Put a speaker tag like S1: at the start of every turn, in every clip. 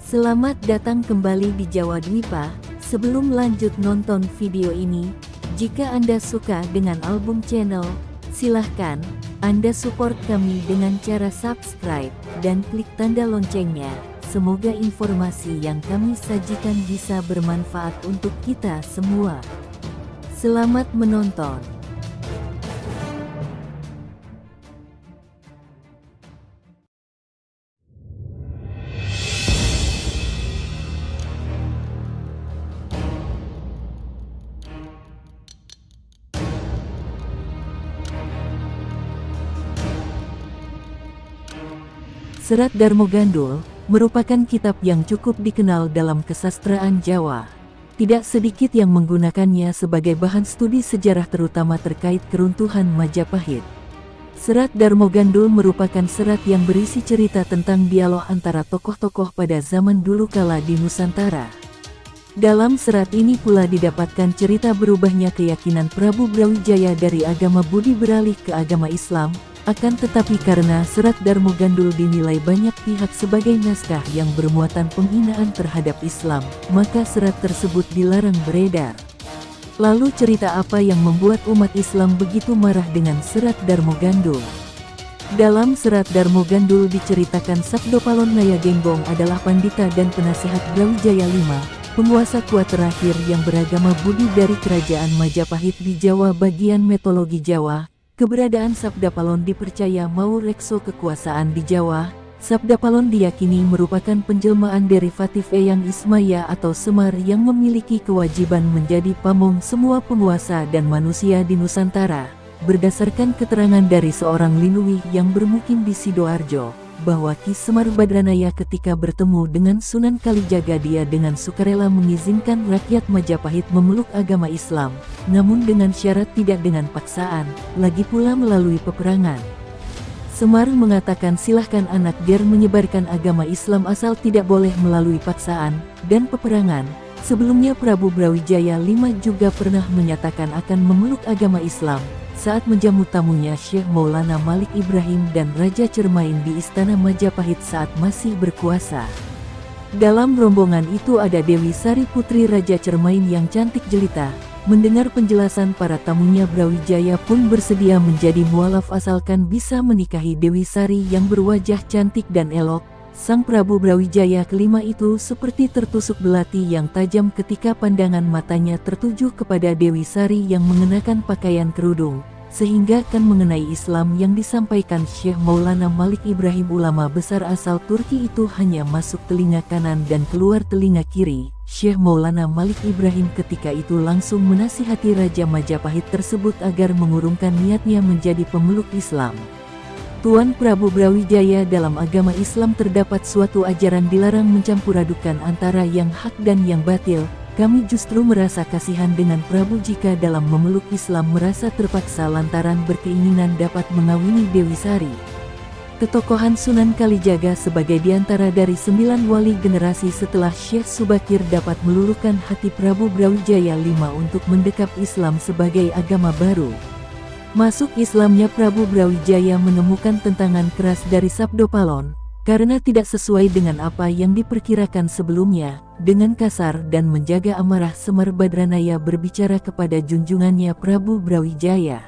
S1: Selamat datang kembali di Jawa Dwipa. Sebelum lanjut nonton video ini, jika Anda suka dengan album channel, silahkan Anda support kami dengan cara subscribe dan klik tanda loncengnya. Semoga informasi yang kami sajikan bisa bermanfaat untuk kita semua. Selamat menonton. Serat Darmo Gandul merupakan kitab yang cukup dikenal dalam kesastraan Jawa. Tidak sedikit yang menggunakannya sebagai bahan studi sejarah terutama terkait keruntuhan Majapahit. Serat Darmo Gandul merupakan serat yang berisi cerita tentang dialog antara tokoh-tokoh pada zaman dulu kala di Nusantara. Dalam serat ini pula didapatkan cerita berubahnya keyakinan Prabu Brawijaya dari agama Budi beralih ke agama Islam. Akan tetapi karena Serat Darmo Gandul dinilai banyak pihak sebagai naskah yang bermuatan penghinaan terhadap Islam, maka serat tersebut dilarang beredar. Lalu cerita apa yang membuat umat Islam begitu marah dengan Serat Darmo Gandul? Dalam Serat Darmo Gandul diceritakan Sabdopalon Nayagenggong adalah pandita dan penasehat Brawijaya V, penguasa kuat terakhir yang beragama Budi dari kerajaan Majapahit di Jawa bagian mitologi Jawa. Keberadaan Sabdapalon dipercaya mau rekso kekuasaan di Jawa. Sabdapalon diyakini merupakan penjelmaan derivatif Eyang Ismaya atau Semar yang memiliki kewajiban menjadi pamong semua penguasa dan manusia di Nusantara. Berdasarkan keterangan dari seorang Linuwih yang bermukim di Sidoarjo, bahwa Ki Semar Badranaya ketika bertemu dengan Sunan Kalijaga dia dengan sukarela mengizinkan rakyat Majapahit memeluk agama Islam, namun dengan syarat tidak dengan paksaan, lagi pula melalui peperangan. Semar mengatakan silahkan anak der menyebarkan agama Islam asal tidak boleh melalui paksaan dan peperangan. Sebelumnya Prabu Brawijaya V juga pernah menyatakan akan memeluk agama Islam saat menjamu tamunya Syekh Maulana Malik Ibrahim dan Raja Cermain di Istana Majapahit saat masih berkuasa. Dalam rombongan itu ada Dewi Sari putri Raja Cermain yang cantik jelita. Mendengar penjelasan para tamunya, Brawijaya pun bersedia menjadi mualaf asalkan bisa menikahi Dewi Sari yang berwajah cantik dan elok. Sang Prabu Brawijaya kelima itu seperti tertusuk belati yang tajam ketika pandangan matanya tertuju kepada Dewi Sari yang mengenakan pakaian kerudung, sehingga kan mengenai Islam yang disampaikan Syekh Maulana Malik Ibrahim ulama besar asal Turki itu hanya masuk telinga kanan dan keluar telinga kiri. Syekh Maulana Malik Ibrahim ketika itu langsung menasihati Raja Majapahit tersebut agar mengurungkan niatnya menjadi pemeluk Islam. Tuan Prabu Brawijaya, dalam agama Islam terdapat suatu ajaran dilarang mencampur adukan antara yang hak dan yang batil. Kami justru merasa kasihan dengan Prabu jika dalam memeluk Islam merasa terpaksa lantaran berkeinginan dapat mengawini Dewi Sari. Ketokohan Sunan Kalijaga sebagai diantara dari 9 wali generasi setelah Syekh Subakir dapat meluluhkan hati Prabu Brawijaya V untuk mendekap Islam sebagai agama baru. Masuk Islamnya Prabu Brawijaya menemukan tentangan keras dari Sabdopalon, karena tidak sesuai dengan apa yang diperkirakan sebelumnya. Dengan kasar dan menjaga amarah Semar Badranaya berbicara kepada junjungannya Prabu Brawijaya.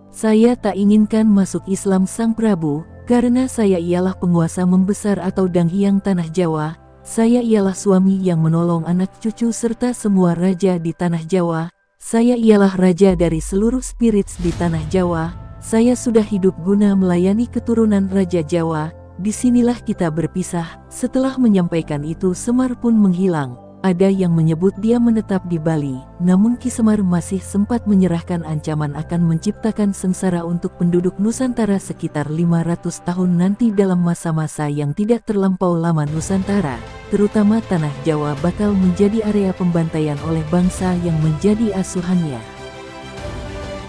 S1: Saya tak inginkan masuk Islam Sang Prabu, karena saya ialah penguasa membesar atau Danghyang Tanah Jawa. Saya ialah suami yang menolong anak cucu serta semua raja di Tanah Jawa. Saya ialah raja dari seluruh spirits di Tanah Jawa. Saya sudah hidup guna melayani keturunan Raja Jawa. Disinilah kita berpisah. Setelah menyampaikan itu Semar pun menghilang. Ada yang menyebut dia menetap di Bali, namun Ki Semar masih sempat menyerahkan ancaman akan menciptakan sengsara untuk penduduk Nusantara sekitar 500 tahun nanti. Dalam masa-masa yang tidak terlampau lama Nusantara, terutama Tanah Jawa, bakal menjadi area pembantaian oleh bangsa yang menjadi asuhannya.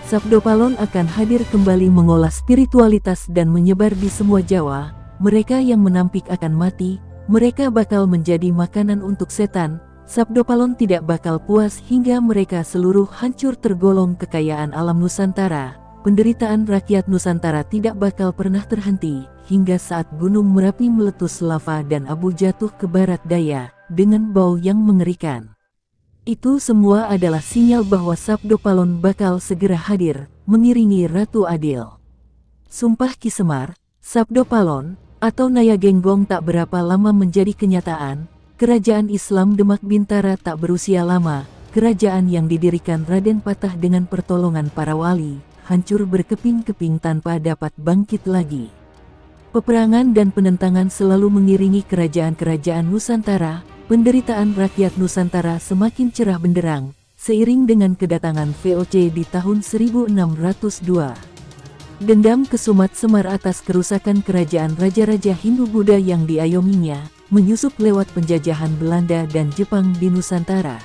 S1: Sabdopalon akan hadir kembali mengolah spiritualitas dan menyebar di semua Jawa. Mereka yang menampik akan mati. Mereka bakal menjadi makanan untuk setan. Sabdopalon tidak bakal puas hingga mereka seluruh hancur. Tergolong kekayaan alam Nusantara. Penderitaan rakyat Nusantara tidak bakal pernah terhenti hingga saat Gunung Merapi meletus lava dan abu jatuh ke barat daya, dengan bau yang mengerikan. Itu semua adalah sinyal bahwa Sabdo Palon bakal segera hadir, mengiringi Ratu Adil. Sumpah Ki Semar, Sabdo Palon, atau Naya Genggong tak berapa lama menjadi kenyataan. Kerajaan Islam Demak Bintara tak berusia lama, kerajaan yang didirikan Raden Patah dengan pertolongan para wali, hancur berkeping-keping tanpa dapat bangkit lagi. Peperangan dan penentangan selalu mengiringi kerajaan-kerajaan Nusantara, penderitaan rakyat Nusantara semakin cerah benderang, seiring dengan kedatangan VOC di tahun 1602. Dendam kesumat Semar atas kerusakan kerajaan raja-raja Hindu-Buddha yang diayominya, menyusup lewat penjajahan Belanda dan Jepang di Nusantara.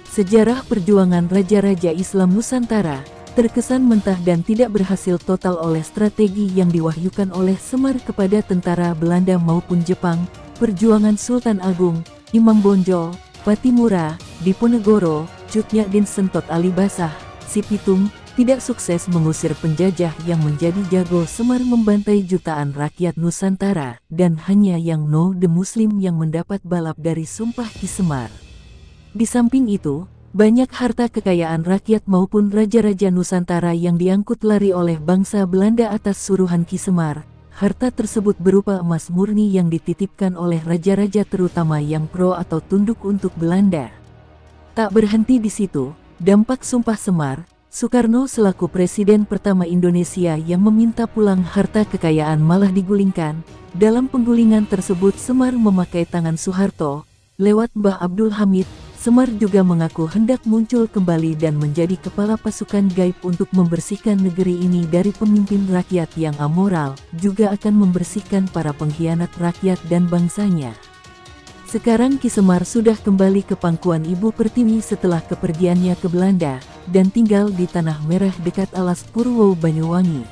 S1: Sejarah perjuangan raja-raja Islam Nusantara terkesan mentah dan tidak berhasil total oleh strategi yang diwahyukan oleh Semar kepada tentara Belanda maupun Jepang. Perjuangan Sultan Agung, Imam Bonjol, Patimura, Diponegoro, Cut Nyak Sentot Ali Basah, Si Pitung, tidak sukses mengusir penjajah yang menjadi jago. Semar membantai jutaan rakyat Nusantara, dan hanya yang the Muslim yang mendapat balap dari Sumpah Ki Semar. Di samping itu, banyak harta kekayaan rakyat maupun raja-raja Nusantara yang diangkut lari oleh bangsa Belanda atas suruhan Ki Semar. Harta tersebut berupa emas murni yang dititipkan oleh raja-raja terutama yang pro atau tunduk untuk Belanda. Tak berhenti di situ, dampak Sumpah Semar, Soekarno selaku presiden pertama Indonesia yang meminta pulang harta kekayaan malah digulingkan. Dalam penggulingan tersebut Semar memakai tangan Soeharto, lewat Mbah Abdul Hamid. Semar juga mengaku hendak muncul kembali dan menjadi kepala pasukan gaib untuk membersihkan negeri ini dari pemimpin rakyat yang amoral, juga akan membersihkan para pengkhianat rakyat dan bangsanya. Sekarang Ki Semar sudah kembali ke pangkuan Ibu Pertiwi setelah kepergiannya ke Belanda, dan tinggal di Tanah Merah dekat Alas Purwo Banyuwangi.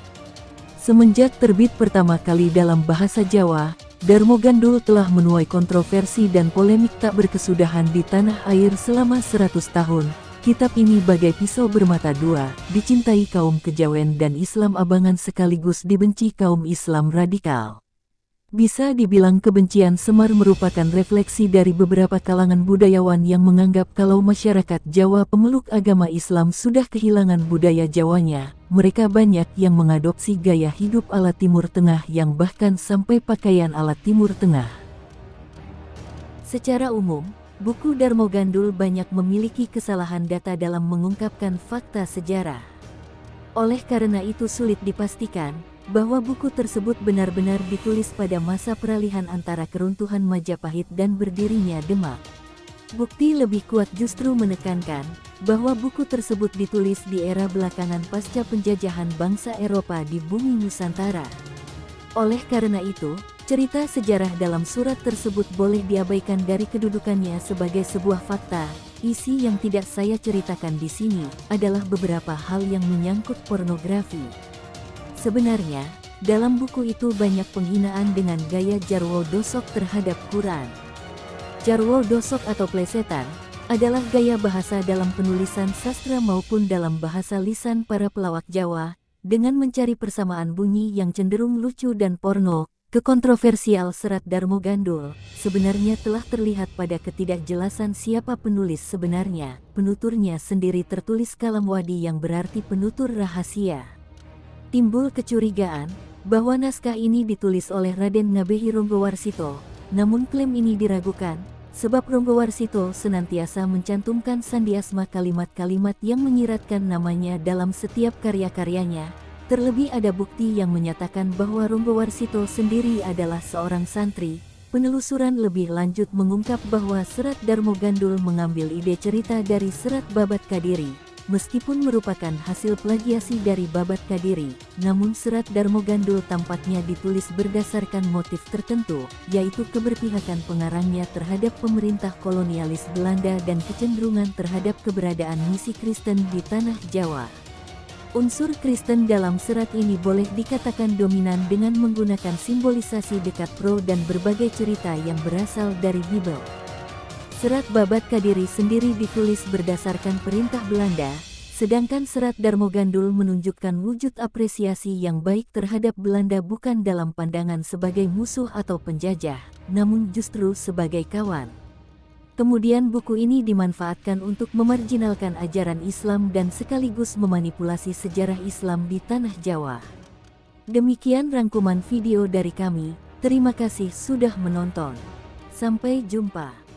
S1: Semenjak terbit pertama kali dalam bahasa Jawa, Darmo Gandul telah menuai kontroversi dan polemik tak berkesudahan di tanah air selama 100 tahun. Kitab ini bagai pisau bermata dua, dicintai kaum kejawen dan Islam abangan sekaligus dibenci kaum Islam radikal. Bisa dibilang kebencian Semar merupakan refleksi dari beberapa kalangan budayawan yang menganggap kalau masyarakat Jawa pemeluk agama Islam sudah kehilangan budaya Jawanya. Mereka banyak yang mengadopsi gaya hidup ala Timur Tengah yang bahkan sampai pakaian ala Timur Tengah. Secara umum, buku Darmo Gandul banyak memiliki kesalahan data dalam mengungkapkan fakta sejarah. Oleh karena itu sulit dipastikan bahwa buku tersebut benar-benar ditulis pada masa peralihan antara keruntuhan Majapahit dan berdirinya Demak. Bukti lebih kuat justru menekankan bahwa buku tersebut ditulis di era belakangan pasca penjajahan bangsa Eropa di bumi Nusantara. Oleh karena itu, cerita sejarah dalam surat tersebut boleh diabaikan dari kedudukannya sebagai sebuah fakta. Isi yang tidak saya ceritakan di sini adalah beberapa hal yang menyangkut pornografi. Sebenarnya, dalam buku itu banyak penghinaan dengan gaya Jarwo Dosok terhadap Quran. Jarwo Dosok atau plesetan adalah gaya bahasa dalam penulisan sastra maupun dalam bahasa lisan para pelawak Jawa, dengan mencari persamaan bunyi yang cenderung lucu dan porno. Kekontroversial serat Darmo Gandul sebenarnya telah terlihat pada ketidakjelasan siapa penulis sebenarnya. Penuturnya sendiri tertulis kalam wadi yang berarti penutur rahasia. Timbul kecurigaan bahwa naskah ini ditulis oleh Raden Ngabehi Ronggowarsito, namun klaim ini diragukan, sebab Ronggowarsito senantiasa mencantumkan sandiasma kalimat-kalimat yang menyiratkan namanya dalam setiap karya-karyanya. Terlebih ada bukti yang menyatakan bahwa Ronggowarsito sendiri adalah seorang santri. Penelusuran lebih lanjut mengungkap bahwa serat Darmo Gandul mengambil ide cerita dari serat Babat Kadiri. Meskipun merupakan hasil plagiasi dari Babat Kadiri, namun serat Darmo Gandul tampaknya ditulis berdasarkan motif tertentu, yaitu keberpihakan pengarangnya terhadap pemerintah kolonialis Belanda dan kecenderungan terhadap keberadaan misi Kristen di tanah Jawa. Unsur Kristen dalam serat ini boleh dikatakan dominan dengan menggunakan simbolisasi dekat pro dan berbagai cerita yang berasal dari Bible. Serat Babat Kadiri sendiri ditulis berdasarkan perintah Belanda, Sedangkan Serat Darmo Gandul menunjukkan wujud apresiasi yang baik terhadap Belanda bukan dalam pandangan sebagai musuh atau penjajah, namun justru sebagai kawan. Kemudian buku ini dimanfaatkan untuk memarjinalkan ajaran Islam dan sekaligus memanipulasi sejarah Islam di tanah Jawa. Demikian rangkuman video dari kami, terima kasih sudah menonton. Sampai jumpa.